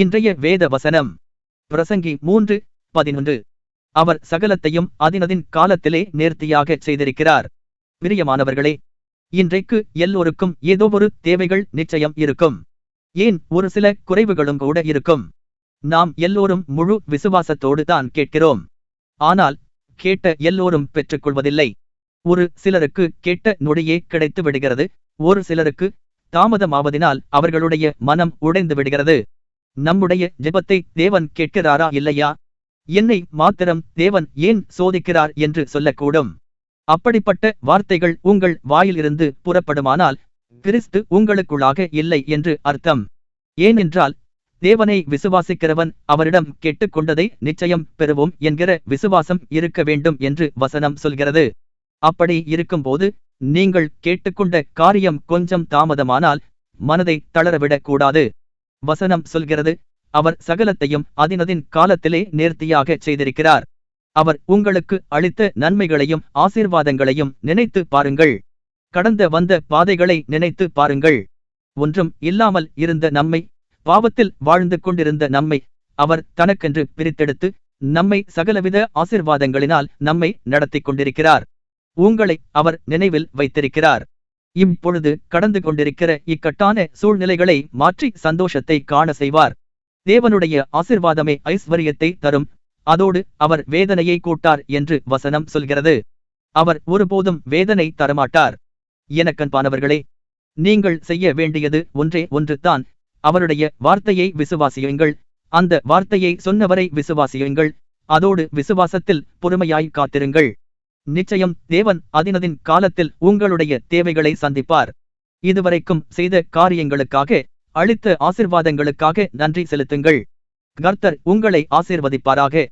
இன்றைய வேத வசனம் பிரசங்கி 3:11. அவர் சகலத்தையும் அதினதின் காலத்திலே நேர்த்தியாகச் செய்திருக்கிறார். பிரியமானவர்களே, இன்றைக்கு எல்லோருக்கும் ஏதோ ஒரு தேவைகள் நிச்சயம் இருக்கும். ஏன் ஒரு சில குறைவுகளும் கூட இருக்கும். நாம் எல்லோரும் முழு விசுவாசத்தோடு தான் கேட்கிறோம். ஆனால் கேட்ட எல்லோரும் பெற்றுக்கொள்வதில்லை. ஒரு சிலருக்கு கேட்ட நொடியே கிடைத்து விடுகிறது. ஒரு சிலருக்கு தாமதமாவதினால் அவர்களுடைய மனம் உடைந்து விடுகிறது. நம்முடைய ஜெபத்தை தேவன் கேட்கிறாரா இல்லையா? என்னை மாத்திரம் தேவன் ஏன் சோதிக்கிறார் என்று சொல்லக்கூடும். அப்படிப்பட்ட வார்த்தைகள் உங்கள் வாயிலிருந்து புறப்படுமானால் கிறிஸ்து உங்களுக்குள்ளாக இல்லை என்று அர்த்தம். ஏனென்றால் தேவனை விசுவாசிக்கிறவன் அவரிடம் கேட்டுக்கொண்டதை நிச்சயம் பெறுவோம் என்கிற விசுவாசம் இருக்க வேண்டும் என்று வசனம் சொல்கிறது. அப்படி இருக்கும்போது நீங்கள் கேட்டுக்கொண்ட காரியம் கொஞ்சம் தாமதமானால் மனதை தளரவிடக் கூடாது. வசனம் சொல்கிறது, அவர் சகலத்தையும் அதினதின் காலத்திலே நேர்த்தியாகச் செய்திருக்கிறார். அவர் உங்களுக்கு அளித்த நன்மைகளையும் ஆசீர்வாதங்களையும் நினைத்து பாருங்கள். கடந்த வந்த பாதைகளை நினைத்து பாருங்கள். ஒன்றும் இல்லாமல் இருந்த நம்மை, பாவத்தில் வாழ்ந்து கொண்டிருந்த நம்மை அவர் தனக்கென்று பிரித்தெடுத்து நம்மை சகலவித ஆசீர்வாதங்களினால் நம்மை நடத்தி கொண்டிருக்கிறார். உங்களை அவர் நினைவில் வைத்திருக்கிறார். இப்பொழுது கடந்து கொண்டிருக்கிற இக்கட்டான சூழ்நிலைகளை மாற்றி சந்தோஷத்தை காண செய்வார். தேவனுடைய ஆசீர்வாதமே ஐஸ்வரியத்தை தரும். அதோடு அவர் வேதனையை கூட்டார் என்று வசனம் சொல்கிறது. அவர் ஒருபோதும் வேதனை தரமாட்டார். எனக்கன்பானவர்களே, நீங்கள் செய்ய வேண்டியது ஒன்றே ஒன்று தான். அவருடைய வார்த்தையை விசுவாசியுங்கள். அந்த வார்த்தையை சொன்னவரை விசுவாசியுங்கள். அதோடு விசுவாசத்தில் பொறுமையாய் காத்திருங்கள். நிச்சயம் தேவன் அதினதின் காலத்தில் உங்களுடைய தேவைகளை சந்திப்பார். இதுவரைக்கும் செய்த காரியங்களுக்காக, அளித்த ஆசீர்வாதங்களுக்காக நன்றி செலுத்துங்கள். கர்த்தர் உங்களை ஆசீர்வதிப்பாராக.